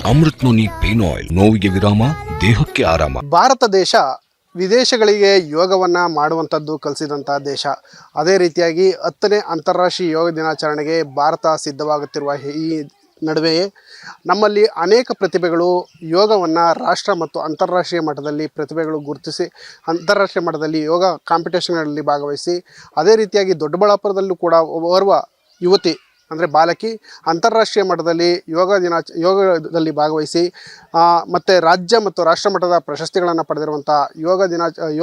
Amrit noni pain oil, ನೋವಿಗೆ ವಿರಾಮ, ದೇಹಕ್ಕೆ ಆರಾಮ. ಭಾರತ ದೇಶ ವಿದೇಶಗಳಿಗೆ ಯೋಗವನ್ನ ಮಾಡುವಂಥದ್ದು ಕಲಿಸಿದಂಥ ದೇಶ. ಅದೇ ರೀತಿಯಾಗಿ 10ನೇ ಅಂತಾರಾಷ್ಟ್ರೀಯ ಯೋಗ ದಿನಾಚರಣೆಗೆ ಭಾರತ ಸಿದ್ಧವಾಗುತ್ತಿರುವ ಈ ನಡುವೆಯೇ ನಮ್ಮಲ್ಲಿ ಅನೇಕ ಪ್ರತಿಭೆಗಳು ಯೋಗವನ್ನು ರಾಷ್ಟ್ರ ಮತ್ತು ಅಂತಾರಾಷ್ಟ್ರೀಯ ಮಟ್ಟದಲ್ಲಿ ಪ್ರತಿಭೆಗಳು ಗುರುತಿಸಿ ಅಂತಾರಾಷ್ಟ್ರೀಯ ಮಟ್ಟದಲ್ಲಿ ಯೋಗ ಕಾಂಪಿಟೇಷನ್ಗಳಲ್ಲಿ ಭಾಗವಹಿಸಿ, ಅದೇ ರೀತಿಯಾಗಿ ದೊಡ್ಡಬಳ್ಳಾಪುರದಲ್ಲೂ ಕೂಡ ಓರ್ವ ಯುವತಿ ಅಂದರೆ ಬಾಲಕಿ ಅಂತಾರಾಷ್ಟ್ರೀಯ ಮಟ್ಟದಲ್ಲಿ ಯೋಗದಲ್ಲಿ ಭಾಗವಹಿಸಿ ಮತ್ತು ರಾಜ್ಯ ಮತ್ತು ರಾಷ್ಟ್ರ ಮಟ್ಟದ ಪ್ರಶಸ್ತಿಗಳನ್ನು ಪಡೆದಿರುವಂಥ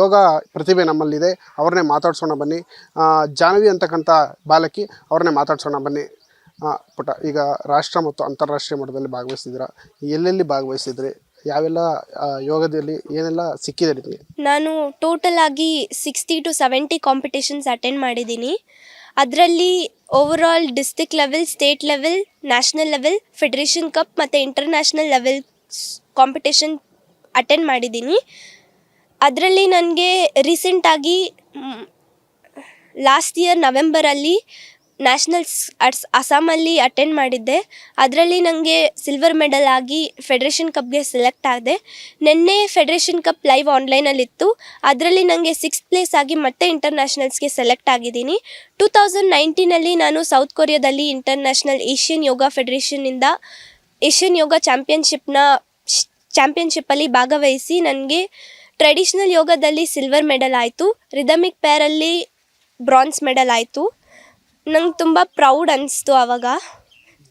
ಯೋಗ ಪ್ರತಿಭೆ ನಮ್ಮಲ್ಲಿದೆ. ಅವ್ರನ್ನೇ ಮಾತಾಡ್ಸೋಣ ಬನ್ನಿ. ಜಾನ್ವಿ ಅಂತಕ್ಕಂಥ ಬಾಲಕಿ, ಅವ್ರನ್ನೇ ಮಾತಾಡ್ಸೋಣ ಬನ್ನಿ. ಪುಟ, ಈಗ ರಾಷ್ಟ್ರ ಮತ್ತು ಅಂತಾರಾಷ್ಟ್ರೀಯ ಮಟ್ಟದಲ್ಲಿ ಭಾಗವಹಿಸಿದ್ರ, ಎಲ್ಲೆಲ್ಲಿ ಭಾಗವಹಿಸಿದ್ರಿ, ಯಾವೆಲ್ಲ ಯೋಗದಲ್ಲಿ ಏನೆಲ್ಲ ಸಿಕ್ಕಿದೆ ನಿಮಗೆ? ನಾನು ಟೋಟಲ್ ಆಗಿ 60 to 70 ಕಾಂಪಿಟೇಷನ್ಸ್ ಅಟೆಂಡ್ ಮಾಡಿದ್ದೀನಿ. ಅದರಲ್ಲಿ overall district level, state level, national level, federation cup ಮತ್ತು ಇಂಟರ್ನ್ಯಾಷನಲ್ ಲೆವೆಲ್ ಕಾಂಪಿಟೇಷನ್ ಅಟೆಂಡ್ ಮಾಡಿದ್ದೀನಿ. ಅದರಲ್ಲಿ ನನಗೆ ರೀಸೆಂಟಾಗಿ ಲಾಸ್ಟ್ ಇಯರ್ ನವೆಂಬರಲ್ಲಿ ನ್ಯಾಷನಲ್ಸ್ ಅಸ್ಸಾಮಲ್ಲಿ ಅಟೆಂಡ್ ಮಾಡಿದ್ದೆ. ಅದರಲ್ಲಿ ನನಗೆ ಸಿಲ್ವರ್ ಮೆಡಲ್ ಆಗಿ ಫೆಡರೇಷನ್ ಕಪ್ಗೆ ಸೆಲೆಕ್ಟ್ ಆಗಿದೆ. ನಿನ್ನೆ ಫೆಡರೇಷನ್ ಕಪ್ ಲೈವ್ ಆನ್ಲೈನಲ್ಲಿತ್ತು. ಅದರಲ್ಲಿ ನನಗೆ 6th ಪ್ಲೇಸ್ ಆಗಿ ಮತ್ತೆ ಇಂಟರ್ನ್ಯಾಷನಲ್ಸ್ಗೆ ಸೆಲೆಕ್ಟ್ ಆಗಿದ್ದೀನಿ. 2019 ನಾನು ಸೌತ್ ಕೊರಿಯಾದಲ್ಲಿ ಇಂಟರ್ನ್ಯಾಷನಲ್ ಏಷ್ಯನ್ ಯೋಗ ಫೆಡರೇಷನ್ನಿಂದ ಏಷ್ಯನ್ ಯೋಗ ಚಾಂಪಿಯನ್ಶಿಪ್ಪಲ್ಲಿ ಭಾಗವಹಿಸಿ ನನಗೆ ಟ್ರೆಡಿಷ್ನಲ್ ಯೋಗದಲ್ಲಿ ಸಿಲ್ವರ್ ಮೆಡಲ್ ಆಯಿತು, ರಿದಮಿಕ್ ಪೇರಲ್ಲಿ ಬ್ರಾನ್ಸ್ ಮೆಡಲ್ ಆಯಿತು. ನಂಗೆ ತುಂಬ ಪ್ರೌಡ್ ಅನಿಸ್ತು. ಆವಾಗ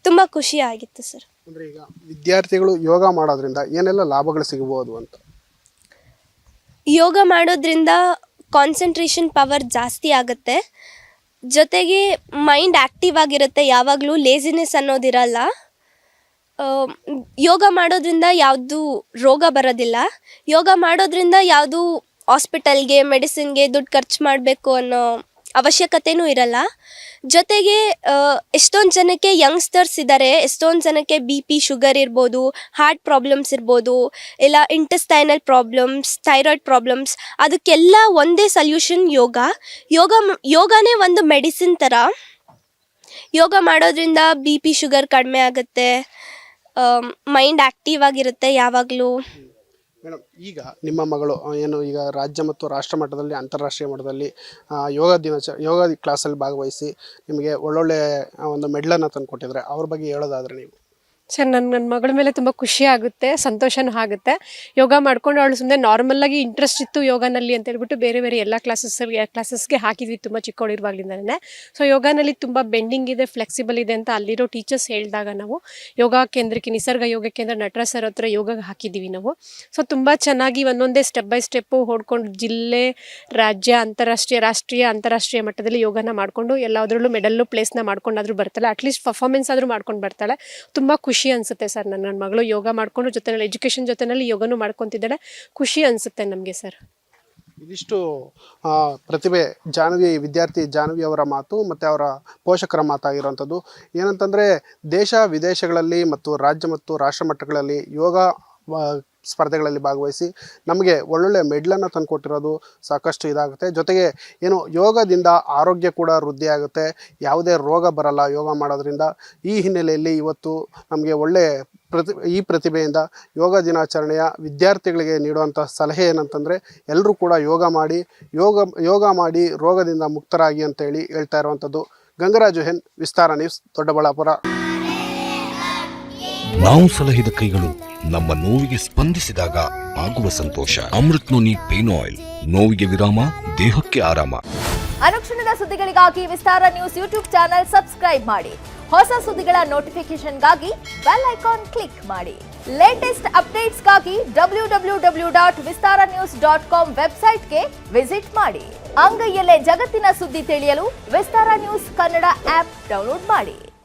ತುಂಬ ಖುಷಿ ಆಗಿತ್ತು ಸರ್. ಅಂದರೆ ಈಗ ವಿದ್ಯಾರ್ಥಿಗಳು ಯೋಗ ಮಾಡೋದ್ರಿಂದ ಏನೆಲ್ಲ ಲಾಭಗಳು ಸಿಗಬಹುದು ಅಂತ? ಯೋಗ ಮಾಡೋದ್ರಿಂದ ಕಾನ್ಸಂಟ್ರೇಷನ್ ಪವರ್ ಜಾಸ್ತಿ ಆಗುತ್ತೆ, ಜೊತೆಗೆ ಮೈಂಡ್ ಆ್ಯಕ್ಟಿವ್ ಆಗಿರುತ್ತೆ, ಯಾವಾಗಲೂ ಲೇಸಿನೆಸ್ ಅನ್ನೋದಿರಲ್ಲ. ಯೋಗ ಮಾಡೋದ್ರಿಂದ ಯಾವುದು ರೋಗ ಬರೋದಿಲ್ಲ. ಯೋಗ ಮಾಡೋದ್ರಿಂದ ಯಾವುದು ಹಾಸ್ಪಿಟಲ್ಗೆ, ಮೆಡಿಸಿನ್ಗೆ ದುಡ್ಡು ಖರ್ಚು ಮಾಡಬೇಕು ಅನ್ನೋ ಅವಶ್ಯಕತೆಯೂ ಇರಲ್ಲ. ಜೊತೆಗೆ ಎಷ್ಟೊಂದು ಜನಕ್ಕೆ ಯಂಗ್ಸ್ಟರ್ಸ್ ಇದ್ದಾರೆ, ಎಷ್ಟೊಂದು ಜನಕ್ಕೆ BP, ಶುಗರ್ ಇರ್ಬೋದು, ಹಾರ್ಟ್ ಪ್ರಾಬ್ಲಮ್ಸ್ ಇರ್ಬೋದು, ಇಲ್ಲ ಇಂಟೆಸ್ಟೈನಲ್ ಪ್ರಾಬ್ಲಮ್ಸ್, ಥೈರಾಯ್ಡ್ ಪ್ರಾಬ್ಲಮ್ಸ್, ಅದಕ್ಕೆಲ್ಲ ಒಂದೇ ಸಲ್ಯೂಷನ್ ಯೋಗನೇ ಒಂದು ಮೆಡಿಸಿನ್ ಥರ. ಯೋಗ ಮಾಡೋದ್ರಿಂದ BP, ಶುಗರ್ ಕಡಿಮೆ ಆಗುತ್ತೆ, ಮೈಂಡ್ ಆ್ಯಕ್ಟಿವ್ ಆಗಿರುತ್ತೆ ಯಾವಾಗಲೂ. ಮೇಡಮ್, ಈಗ ನಿಮ್ಮ ಮಗಳು ಏನು ಈಗ ರಾಜ್ಯ ಮತ್ತು ರಾಷ್ಟ್ರ ಮಟ್ಟದಲ್ಲಿ ಅಂತಾರಾಷ್ಟ್ರೀಯ ಮಟ್ಟದಲ್ಲಿ ಯೋಗ ಕ್ಲಾಸಲ್ಲಿ ಭಾಗವಹಿಸಿ ನಿಮಗೆ ಒಳ್ಳೊಳ್ಳೆ ಒಂದು ಮೆಡಲನ್ನು ತಂದು ಕೊಟ್ಟಿದ್ದಾರೆ. ಅವ್ರ ಬಗ್ಗೆ ಹೇಳೋದಾದರೆ ನೀವು? ಸರ್, ನನ್ನ ಮಗಳ ಮೇಲೆ ತುಂಬ ಖುಷಿ ಆಗುತ್ತೆ, ಸಂತೋಷನೂ ಆಗುತ್ತೆ. ಯೋಗ ಮಾಡ್ಕೊಂಡು ಅವಳು ಸುಮ್ಮನೆ ನಾರ್ಮಲಾಗಿ ಇಂಟ್ರೆಸ್ಟ್ ಇತ್ತು ಯೋಗನಲ್ಲಿ ಅಂತ ಹೇಳ್ಬಿಟ್ಟು ಬೇರೆ ಎಲ್ಲ ಕ್ಲಾಸಸ್ಗೆ ಹಾಕಿದ್ವಿ ತುಂಬ ಚಿಕ್ಕವಳಿರುವಾಗಲಿಂದಲೇ. ಸೊ ಯೋಗನಲ್ಲಿ ತುಂಬ ಬೆಂಡಿಂಗ್ ಇದೆ, ಫ್ಲೆಕ್ಸಿಬಲ್ ಇದೆ ಅಂತ ಅಲ್ಲಿರೋ ಟೀಚರ್ಸ್ ಹೇಳಿದಾಗ ನಾವು ಯೋಗ ಕೇಂದ್ರಕ್ಕೆ, ನಿಸರ್ಗ ಯೋಗ ಕೇಂದ್ರ ನಟರಾಜ್ ಸರ್ ಹತ್ರ ಯೋಗ ಹಾಕಿದ್ದೀವಿ ನಾವು. ಸೊ ತುಂಬ ಚೆನ್ನಾಗಿ ಒಂದೊಂದೇ ಸ್ಟೆಪ್ ಬೈ ಸ್ಟೆಪ್ಪು ಹೊಡ್ಕೊಂಡು ಜಿಲ್ಲೆ, ರಾಜ್ಯ, ರಾಷ್ಟ್ರೀಯ ಅಂತಾರಾಷ್ಟ್ರೀಯ ಮಟ್ಟದಲ್ಲಿ ಯೋಗನ ಮಾಡಿಕೊಂಡು ಎಲ್ಲದರಲ್ಲೂ ಮೆಡಲ್ಲು ಪ್ಲೇಸ್ನ ಮಾಡ್ಕೊಂಡಾದರೂ ಬರ್ತಾಳೆ, ಅಟ್ಲೀಸ್ಟ್ ಪರ್ಫಾರ್ಮೆನ್ಸ್ ಆದರೂ ಮಾಡ್ಕೊಂಡು ಬರ್ತಾಳೆ. ತುಂಬ ಖುಷಿ ಅನಿಸುತ್ತೆ ಸರ್. ನನ್ನ ಮಗಳು ಯೋಗ ಮಾಡಿಕೊಂಡು ಜೊತೆಯಲ್ಲಿ ಎಜುಕೇಷನ್ ಜೊತೆಯಲ್ಲಿ ಯೋಗನೂ ಮಾಡ್ಕೊತಿದ್ದಾಳೆ. ಖುಷಿ ಅನಿಸುತ್ತೆ ನಮಗೆ ಸರ್. ಇದಿಷ್ಟು ಪ್ರತಿಭೆ ವಿದ್ಯಾರ್ಥಿ ಜಾನ್ವಿ ಅವರ ಮಾತು ಮತ್ತು ಅವರ ಪೋಷಕರ ಮಾತಾಗಿರುವಂಥದ್ದು. ಏನಂತಂದರೆ ದೇಶ ವಿದೇಶಗಳಲ್ಲಿ ಮತ್ತು ರಾಜ್ಯ ಮತ್ತು ರಾಷ್ಟ್ರ ಮಟ್ಟಗಳಲ್ಲಿ ಯೋಗ ಸ್ಪರ್ಧೆಗಳಲ್ಲಿ ಭಾಗವಹಿಸಿ ನಮಗೆ ಒಳ್ಳೊಳ್ಳೆ ಮೆಡ್ಲನ್ನು ತಂದುಕೊಟ್ಟಿರೋದು ಸಾಕಷ್ಟು ಇದಾಗುತ್ತೆ. ಜೊತೆಗೆ ಏನು ಯೋಗದಿಂದ ಆರೋಗ್ಯ ಕೂಡ ವೃದ್ಧಿ ಆಗುತ್ತೆ, ಯಾವುದೇ ರೋಗ ಬರಲ್ಲ ಯೋಗ ಮಾಡೋದ್ರಿಂದ. ಈ ಹಿನ್ನೆಲೆಯಲ್ಲಿ ಇವತ್ತು ನಮಗೆ ಒಳ್ಳೆ ಈ ಪ್ರತಿಭೆಯಿಂದ ಯೋಗ ದಿನಾಚರಣೆಯ ವಿದ್ಯಾರ್ಥಿಗಳಿಗೆ ನೀಡುವಂಥ ಸಲಹೆ ಏನಂತಂದರೆ ಎಲ್ಲರೂ ಕೂಡ ಯೋಗ ಮಾಡಿ ರೋಗದಿಂದ ಮುಕ್ತರಾಗಿ ಅಂತೇಳಿ ಹೇಳ್ತಾ ಇರುವಂಥದ್ದು. ಗಂಗರಾಜು ಎನ್, ವಿಸ್ತಾರ ನ್ಯೂಸ್, ದೊಡ್ಡಬಳ್ಳಾಪುರ. ನಾವು ಸಲಹಿದ ಕೈಗಳು ನಮ್ಮ ನೋವಿಗೆ ಸ್ಪಂದಿಸಿದಾಗ ಆಗುವ ಸಂತೋಷ. ಅಮೃತ್ ನೋನಿ ಪೇನ್ ಆಯಿಲ್, ನೋವಿಗೆ ವಿರಾಮ, ದೇಹಕ್ಕೆ ಆರಾಮ. ಅನುಕ್ಷಣದ ಸುದ್ದಿಗಳಿಗಾಗಿ ವಿಸ್ತಾರ ನ್ಯೂಸ್ ಯೂಟ್ಯೂಬ್ ಚಾನೆಲ್ ಸಬ್ಸ್ಕ್ರೈಬ್ ಮಾಡಿ. ಹೊಸ ಸುದ್ದಿಗಳ ನೋಟಿಫಿಕೇಶನ್ಗಾಗಿ ಬೆಲ್ ಐಕಾನ್ ಕ್ಲಿಕ್ ಮಾಡಿ. ಲೇಟೆಸ್ಟ್ ಅಪ್ಡೇಟ್ಸ್ಗಾಗಿ www.vistaranews.com ವೆಬ್ಸೈಟ್ಗೆ ವಿಸಿಟ್ ಮಾಡಿ. ಅಂಗೈಯಲ್ಲೇ ಜಗತ್ತಿನ ಸುದ್ದಿ ತಿಳಿಯಲು ವಿಸ್ತಾರ ನ್ಯೂಸ್ ಕನ್ನಡ ಆಪ್ ಡೌನ್ಲೋಡ್ ಮಾಡಿ.